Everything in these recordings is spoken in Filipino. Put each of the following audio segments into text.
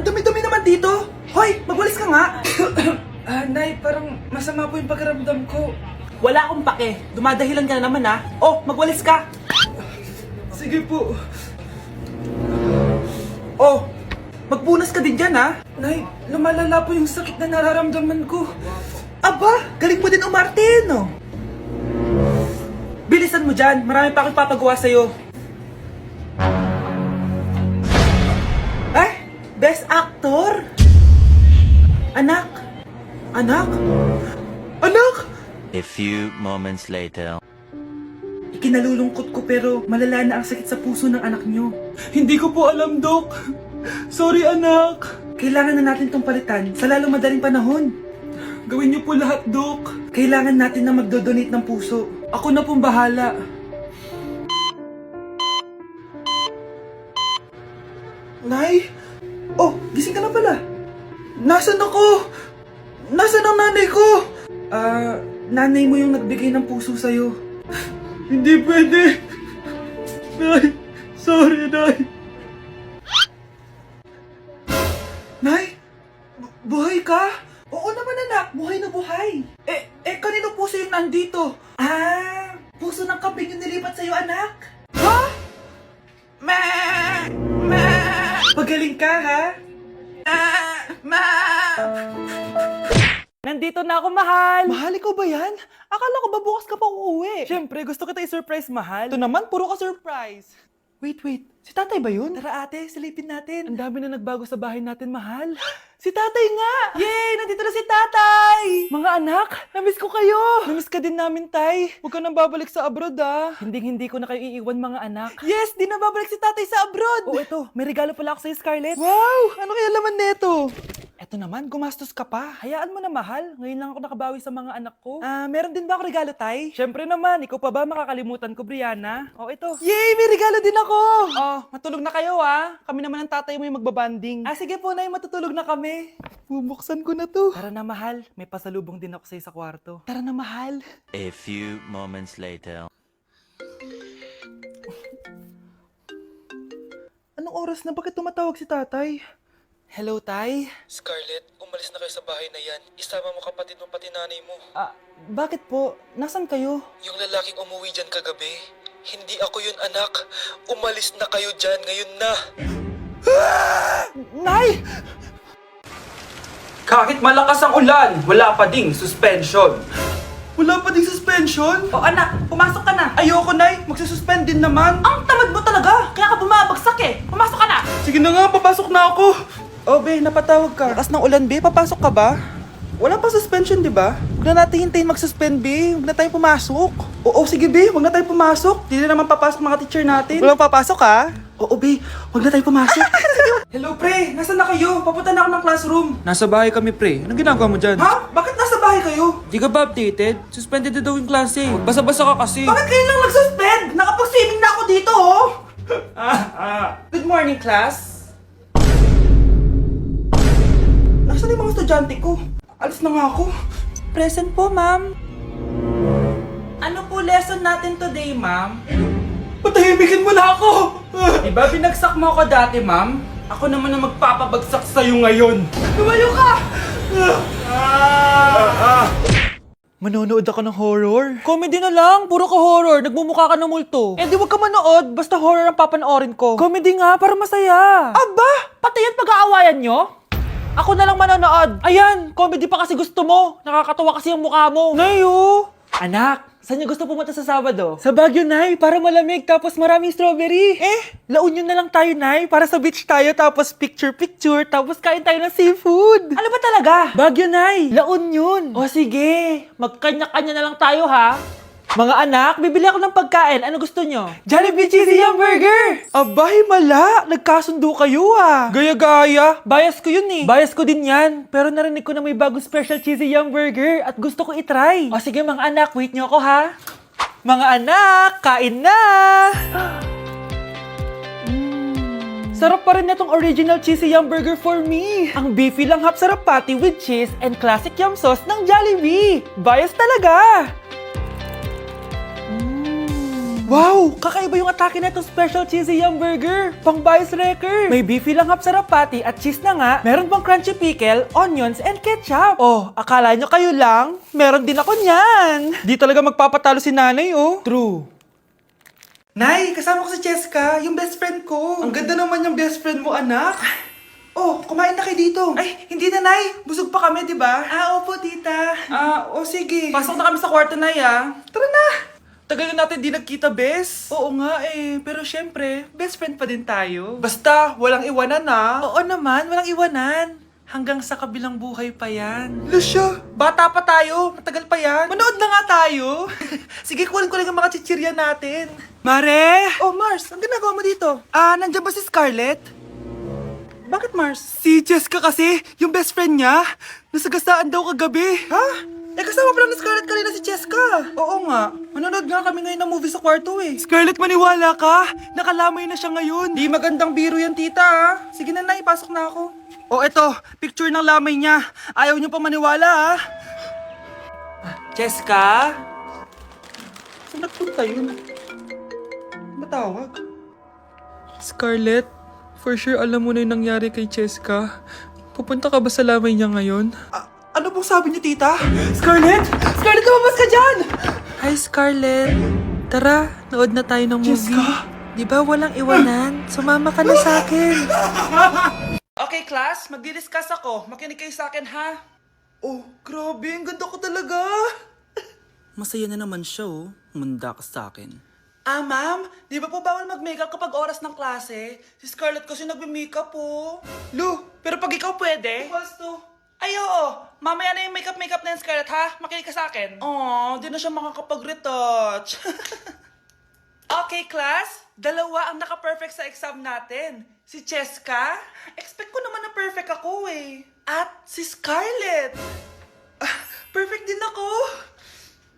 dumi-dumi naman dito. Hoy, magwalis ka nga. Nay, parang masama po yung pakiramdam ko. Wala akong pake. Dumadahilan ka na naman ha. Oh, magwalis ka. Sige po. Oh, magpunas ka din dyan ha. Nay, lumalala po yung sakit na nararamdaman ko. Aba, galing mo din umarte, no? Bilisan mo dyan. Marami pa akong papagawa sa'yo. Best Actor? Anak? Anak? Anak? A few moments later. Ikinalulungkot ko pero malala na ang sakit sa puso ng anak nyo. Hindi ko po alam, Dok. Sorry, anak. Kailangan na natin tong palitan sa lalong madaling panahon. Gawin niyo po lahat, Dok. Kailangan natin na magdodonate ng puso. Ako na pong bahala. Nay? Oh, gising ka na pala. Nasaan ako? Nasaan ang nanay ko? Nanay mo yung nagbigay ng puso sa'yo. Hindi pwede. Nay, sorry, Nay. Nay? Buhay ka? Oo naman, anak. Buhay na buhay. Kanino puso yung nandito? Puso ng kambing yung nilipat sa'yo, anak. Ha? Magaling ka, ha? Nandito na ako, mahal! Mahal, ikaw ba yan? Akala ko ba bukas ka pa uuwi? Siyempre, gusto kita i-surprise, mahal. Ito naman, puro ka surprise. Wait. Si tatay ba yun? Tara ate, silipin natin. Ang dami na nagbago sa bahay natin, mahal. Si tatay nga! Yay! Nandito na si tatay! Mga anak, namiss ko kayo! Namiss ka din namin, tay. Huwag ka nang babalik sa abroad, ah. Hindi ko na kayo iiwan, mga anak. Yes! Di na babalik si tatay sa abroad! Oh, ito. May regalo pala ako sa'yo, Scarlett. Wow! Ano kaya laman neto? Eto naman, gumastos ka pa. Hayaan mo na, mahal. Ngayon lang ako nakabawi sa mga anak ko. Meron din ba ako regalo, tay? Siyempre naman. Ikaw pa ba makakalimutan ko, Brianna? Oh, ito. Yay! May regalo din ako! Oh, matulog na kayo, ah. Kami naman ang tatay mo yung magbabanding. Sige po, nay. Matutulog na kami. Bubuksan ko na to. Tara na, mahal. May pasalubong din ako sa'yo sa kwarto. Tara na, mahal. A few moments later. Anong oras na? Bakit tumatawag si tatay? Hello, tay? Scarlett, umalis na kayo sa bahay na yan. Isama mo kapatid mo pati nanay mo. Bakit po? Nasaan kayo? Yung lalaking umuwi dyan kagabi, hindi ako yun, anak. Umalis na kayo dyan ngayon na. Nay! Kahit malakas ang ulan, wala pa ding suspension. Wala pa ding suspension? O anak, pumasok ka na. Ayoko, Nay. Magsususpend din naman. Ang tamad mo talaga. Kaya ka bumabagsak eh. Pumasok ka na. Sige na nga, papasok na ako. Oh, be, napatawag ka. Lakas ng ulan, be. Papasok ka ba? Wala pa suspension, di ba? Huwag na natin hintayin mag-suspend, be. Huwag na tayo pumasok. Oo, sige, be. Huwag na tayo pumasok. Di na naman papasok mga teacher natin. Walang papasok, ha? Oo, be. Huwag na tayo pumasok. Hello, pre. Nasaan na kayo? Papunta na ako ng classroom. Nasa bahay kami, pre. Anong ginagawa mo dyan? Ha? Bakit nasa bahay kayo? Di ka ba updated? Suspended na daw yung klase. Basa-basa ka kasi. Bakit kayo lang nag-suspend? Nakapag-swimming na ako dito, oh! Good morning, class. Nasaan yung mga estudyante ko? Alis na nga ako. Present po, ma'am. Ano po lesson natin today, ma'am? Patahimikin mo na ako! Diba binagsak mo ako dati, ma'am? Ako naman ang magpapabagsak sa'yo ngayon. Lumayo ka! Manonood ako ng horror? Comedy na lang, puro ka horror, nagmumukha ka ng multo. Di wag ka manood, basta horror ang papanoorin ko. Comedy nga, para masaya. Aba, pati yan pag-aawayan nyo? Ako na lang manonood. Ayan, comedy pa kasi gusto mo. Nakakatawa kasi ang mukha mo. Nayo! Anak, saan niyo gusto pumunta sa Sabado? Sa Baguio, Nay, para malamig tapos maraming strawberry. La Union na lang tayo, Nay, para sa beach tayo tapos picture-picture tapos kain tayo ng seafood. Ano ba talaga? Baguio, Nay, La Union. O sige, magkanya-kanya na lang tayo, ha? Mga anak, bibili ako ng pagkain. Ano gusto nyo? Jollibee Cheesy Yum Burger! Abay, mala! Nagkasundo kayo, ah! Gaya-gaya! Bias ko yun, eh. Bias ko din yan. Pero narinig ko na may bagong special Cheesy Yum Burger at gusto ko itry. O sige, mga anak, wait nyo ako, ha? Mga anak, kain na! Sarap pa rin itong original Cheesy Yum Burger for me. Ang beefy lang hap sarap patty with cheese and classic yum sauce ng Jollibee. Bias talaga! Wow! Kakaiba yung atake na itong special cheesy yum burger. Pang bias wrecker. May beefy lang hap sarap patty at cheese na nga. Meron pang crunchy pickle, onions, and ketchup. Oh, akala nyo kayo lang? Meron din ako niyan. Di talaga magpapatalo si nanay, oh. True. Nay, kasama ko si Cheska, yung best friend ko. Ang ganda naman yung best friend mo, anak. Oh, kumain na kayo dito. Ay, hindi na, Nay. Busog pa kami, di ba? Opo, tita. Sige. Pasok na kami sa kwarto, Nay, Tara na. Tagal na natin di nagkita, bes. Oo nga pero syempre, best friend pa din tayo. Basta, walang iwanan Oo naman, walang iwanan. Hanggang sa kabilang buhay pa yan. Lucia, bata pa tayo. Matagal pa yan. Manood na nga tayo. Sige, kunin ko lang ang mga chichirya natin. Mare! Oh, Mars, ang ginagawa mo dito? Nandiyan ba si Scarlett? Bakit, Mars? Si Jessica kasi, yung best friend niya, nasagasaan daw kagabi. Ha? Kasama pala ni Scarlett kanina si Cheska. Oo nga. Manonood nga kami ngayon ng movie sa kwarto Scarlett, maniwala ka. Nakalamay na siya ngayon. Di magandang biro yan, tita Sige na, Nay. Pasok na ako. Eto. Picture ng lamay niya. Ayaw niyo pa maniwala, Cheska? Saan nagpunta yun? Matawag? Scarlett, for sure alam mo na yung nangyari kay Cheska. Pupunta ka ba sa lamay niya ngayon? Ano pong sabi niyo, tita? Scarlett! Scarlett, lumabas ka dyan! Hi, Scarlett. Tara, nood na tayo ng movie. Jessica? Di ba walang iwanan? Sumama ka na sa akin. Okay, class. Magdi-discuss ako. Makinig kayo sa akin, ha? Oh, grabe. Ang ganda ko talaga. Masaya na naman siya, oh. Manda ka sa akin. Ma'am, di ba po bawal mag-makeup kapag oras ng klase? Si Scarlett kasi nagme-makeup po. Lu, pero pag ikaw pwede? Equals to. Ay, oo. Mamaya na yung makeup na yung Scarlett, ha? Makinig ka sa akin. Di na siya makakapag-retouch. Okay, class. Dalawa ang naka-perfect sa exam natin. Si Cheska. Expect ko naman na perfect ako, At si Scarlett. Perfect din ako.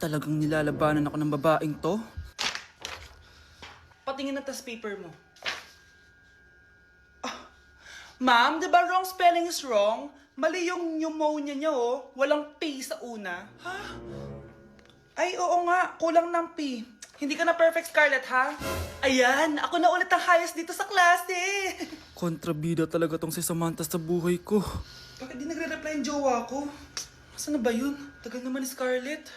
Talagang nilalabanan ako ng babaeng to. Patingin na tas paper mo. Ma'am, di ba wrong spelling is wrong? Mali yung pneumonia niya, Walang P sa una. Ha? Ay, oo nga. Kulang ng P. Hindi ka na perfect, Scarlett, ha? Ayan, ako na ulit ang highest dito sa klase. Kontrabida talaga tong si Samantha sa buhay ko. Bakit di nagre-reply yung jowa ko? Saan na ba yun? Tagal naman ni Scarlett.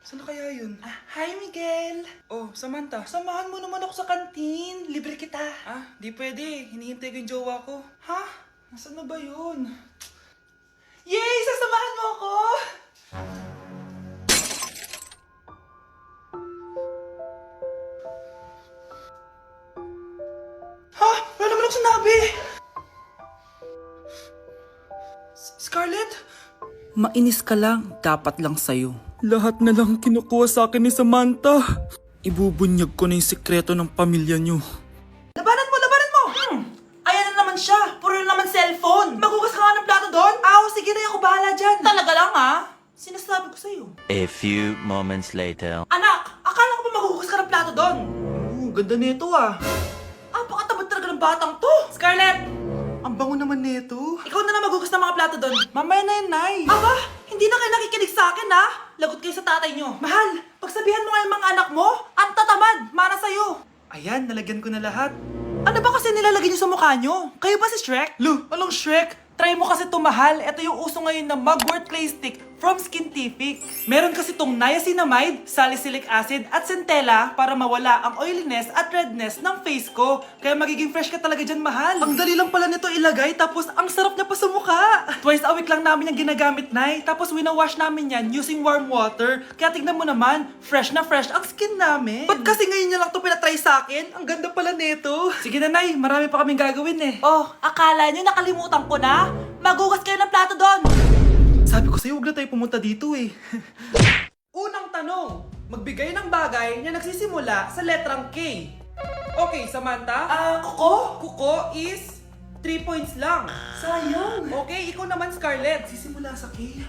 Saan na kaya yun? Hi, Miguel. Oh, Samantha, samahan mo naman ako sa kantin. Libre kita. Di pwede. Hinihintay ko yung jowa ko. Ha? Nasaan na ba yun? Yay! Sasamahan mo ako! Ha? Wala naman ako sinabi! Scarlett? Mainis ka lang. Dapat lang sa'yo. Lahat na lang kinukuha sa akin ni Samantha. Ibubunyag ko na yung sikreto ng pamilya niyo. Labanan mo! Labanan mo! Ayan na naman siya. Puro na naman cellphone. Magugas ka nga ng plato doon? Sige na, ako bahala dyan. Talaga lang, Sinasabi ko sa'yo. A few moments later. Anak, akala ko ba magugas ka ng plato doon? Ganda nito, Pakatabad talaga ng batang to. Scarlett! Ang bango naman nito. Ikaw na lang magugas ng mga plato doon. Mamaya na yan, Nay. Aba, hindi na kayo nakikinig sa akin, Lagot kayo sa tatay nyo. Mahal, pagsabihan mo nga yung mga anak mo, ang tatamad, para sa'yo. Ayan, nalagyan ko na lahat. Ano ba kasi nilalagay nyo sa mukha nyo? Kayo ba si Shrek? Lu, anong Shrek? Try mo kasi mahal. Ito yung uso ngayon na mugwort clay stick from Skintific. Meron kasi itong niacinamide, salicylic acid, at centella para mawala ang oiliness at redness ng face ko. Kaya magiging fresh ka talaga dyan, mahal. Ang dali lang pala nito ilagay, tapos ang sarap niya pa sa mukha. Twice a week lang namin yung ginagamit, Nay. Tapos winawash namin yan using warm water. Kaya tignan mo naman, fresh na fresh ang skin namin. Ba't kasi ngayon niya lang ito pinatry sa akin? Ang ganda pala nito. Sige na, Nay. Marami pa kaming gagawin Oh, akala niyo nakalimutan ko na? Magugas kayo ng plato doon! Sabi ko sa'yo, huwag na tayo pumunta dito Unang tanong, magbigay ng bagay na nagsisimula sa letrang K. Okay, Samantha? Kuko? Kuko is 3 points lang. Sayang. Okay, ikaw naman, Scarlett. Sisimula sa K.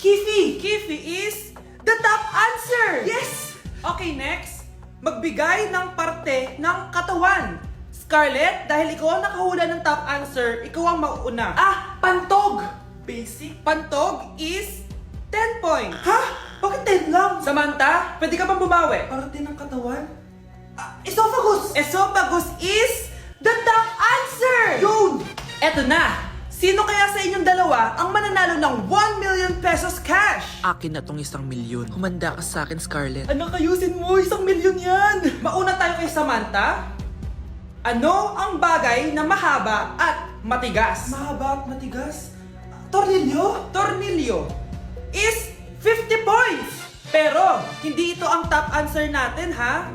Kifi! Kifi is the top answer! Yes! Okay, next. Magbigay ng parte ng katawan. Scarlett, dahil ikaw ang nakahula ng top answer, ikaw ang mauuna. Pantog! Basic. Pantog is 10 points. Ha? Bakit 10 lang? Samantha, pwede ka bang bumawi? Parte ng katawan? Esophagus! Esophagus is the top answer! Yun! Eto na! Sino kaya sa inyong dalawa ang mananalo ng 1 million pesos cash? Akin na tong 1 milyon. Humanda ka sa akin, Scarlett. Anak, ayusin mo! 1 milyon yan! Mauna tayo kay Samantha. Ano ang bagay na mahaba at matigas? Mahaba at matigas? Tornilyo? Tornilyo is 50 points! Pero, hindi ito ang top answer natin, ha?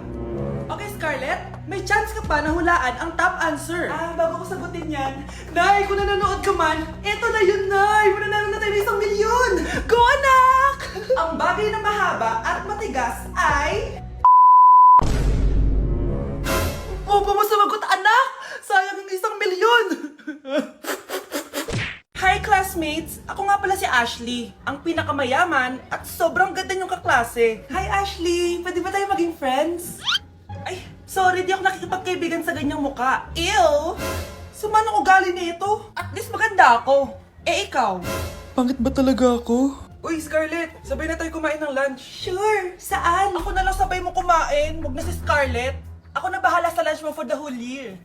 Okay, Scarlett, may chance ka pa na hulaan ang top answer. Bago ko sagutin yan, Nay, kung nanonood ka man, eto na yun, Nay! Mananalo na tayo ng 1 milyon! Go, anak! Ang bagay na mahaba at matigas ay... Opo mo sumagot, anak! Sayang yung 1 milyon! Hi, classmates! Ako nga pala si Ashley, ang pinakamayaman at sobrang ganda niyong kaklase. Hi, Ashley! Pwede ba tayo maging friends? Ay, sorry, di ako nakikipagkaibigan sa ganyang muka. Ew! Sumanong ugali nito. At least maganda ako. Eh, ikaw? Pangit ba talaga ako? Uy, Scarlett, sabay na tayo kumain ng lunch. Sure, saan? Ako na lang sabay mo kumain, wag na si Scarlett. Ako na bahala sa lunch mo for the whole year.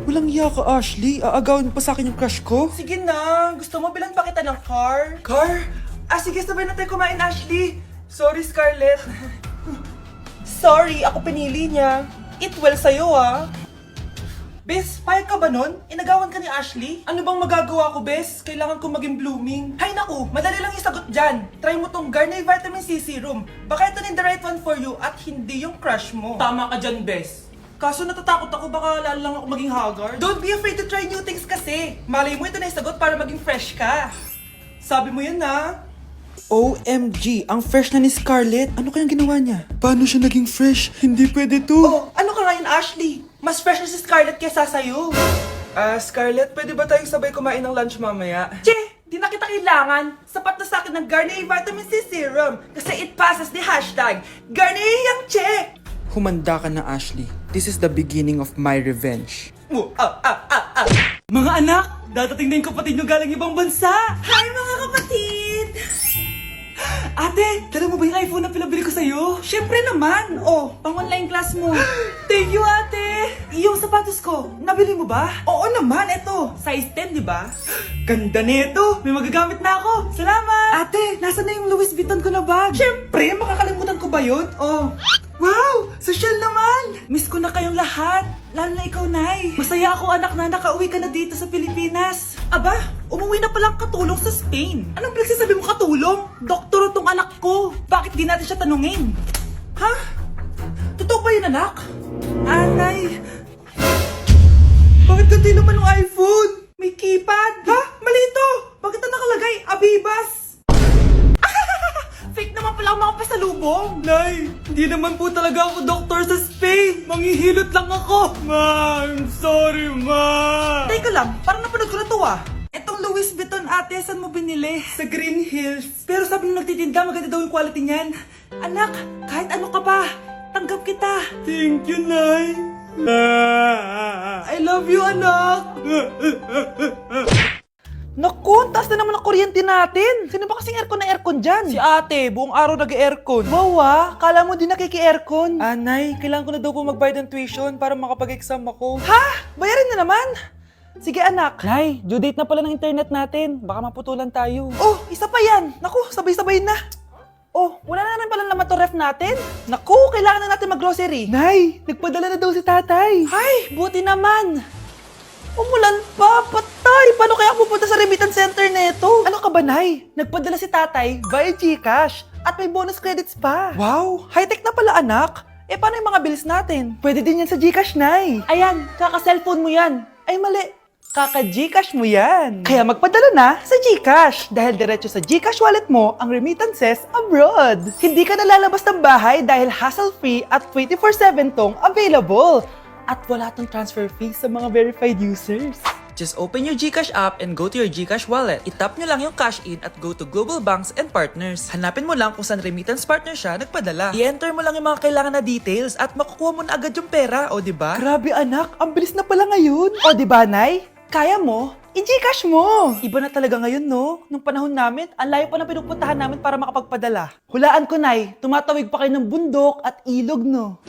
Walang iya ka, Ashley. Aagawin pa sa akin yung crush ko. Sige na, gusto mo bilan pa kita ng car? Car? Sige, sabay na tayo kumain, Ashley. Sorry, Scarlett. Sorry, ako pinili niya. Eat well sa'yo, Bes, payag ka ba nun? Inagawan ka ni Ashley? Ano bang magagawa ko, Bes? Kailangan ko maging blooming. Hay naku, madali lang isagot dyan. Try mo tong Garnier Vitamin C Serum. Baka ito na the right one for you at hindi yung crush mo. Tama ka dyan, Bes. Kaso natatakot ako, baka lalo lang ako maging haggard. Don't be afraid to try new things kasi. Malay mo ito na isagot para maging fresh ka. Sabi mo yun, OMG, ang fresh na ni Scarlett. Ano kayang ginawa niya? Paano siya naging fresh? Hindi pwede to. Oh, ano ka ngayon, Ashley? Mas fresh na si Scarlett kesa sa'yo. Scarlett, pwede ba tayong sabay kumain ng lunch mamaya? Che, di na kita kailangan. Sapat na sa akin ng Garnier Vitamin C Serum. Kasi it passes the hashtag Garnier Yang Che. Humanda ka na, Ashley. This is the beginning of my revenge. Mga anak, dadating na yung kapatid nyo galing ibang bansa. Hi mga kapatid! Ate, dala mo ba yung iPhone na pinabili ko sa'yo? Siyempre naman! Oh, pang-online class mo. Thank you, ate! Yung sapatos ko, nabili mo ba? Oo naman, eto. Size 10, di ba? Ganda nito! May magagamit na ako! Salamat! Ate, nasa na yung Louis Vuitton ko na bag? Siyempre, makakalimutan ko ba yun? Oh. Wow! Social naman! Miss ko na kayong lahat. Lalo na ikaw, Nay. Masaya ako, anak, na nakauwi ka na dito sa Pilipinas. Aba, umuwi na palang katulong sa Spain. Anong pinagsasabi mo katulong? Doktor tong anak ko. Bakit di natin siya tanungin? Ha? Totoo ba yun, anak? Nay. Bakit ganti naman ng iPhone? May keypad. Ha? Mali ito. Bakit na nakalagay? Abibas. Fake naman pala ang mga pasalubong. Nay, hindi naman po talaga ako doktor sa Spain. Manghihilot lang ako. Ma, I'm sorry, ma. Teka lang, parang napanood ko na to Etong Louis Vuitton, ate, saan mo binili? Sa Green Hills. Pero sabi nung nagtitinda, maganda daw yung quality niyan. Anak, kahit ano ka pa, tanggap kita. Thank you, Nay. I love you, anak. Naku, taas na naman ang kuryente natin. Sino ba kasing aircon dyan? Si ate, buong araw nag-aircon. Wow, kala mo din nakiki-aircon. Nay, kailangan ko na daw po magbayad ng tuition para makapag-exam ako. Ha? Bayarin na naman? Sige anak. Nay, due date na pala ng internet natin. Baka maputulan tayo. Oh, isa pa yan. Naku, sabay-sabay na. Oh, wala na naman pala naman to ref natin. Naku, kailangan na natin mag-grocery. Nay, nagpadala na daw si tatay. Ay, buti naman. Umulan pa, patay! Paano kaya ako pupunta sa remittance center nito? Ano ka ba, Nay? Nagpadala si tatay via GCash at may bonus credits pa. Wow, high-tech na pala, anak. Paano yung mga bills natin? Pwede din yan sa GCash, Nay. Ayan, kaka-cellphone mo yan. Ay, mali. Kaka-GCash mo yan. Kaya magpadala na sa GCash dahil diretso sa GCash wallet mo ang remittances abroad. Hindi ka nalalabas ng bahay dahil hassle-free at 24/7 tong available. At wala tong transfer fee sa mga verified users. Just open your GCash app and go to your GCash wallet. Itap nyo lang yung cash in at go to global banks and partners. Hanapin mo lang kung saan remittance partner siya nagpadala. I-enter mo lang yung mga kailangan na details at makukuha mo na agad yung pera, o diba? Grabe anak, ang bilis na pala ngayon. O diba, Nay? Kaya mo? I-GCash mo! Iba na talaga ngayon, no? Nung panahon namin, ang layo pa na pinupuntahan namin para makapagpadala. Hulaan ko, Nay, tumatawid pa kayo ng bundok at ilog, no?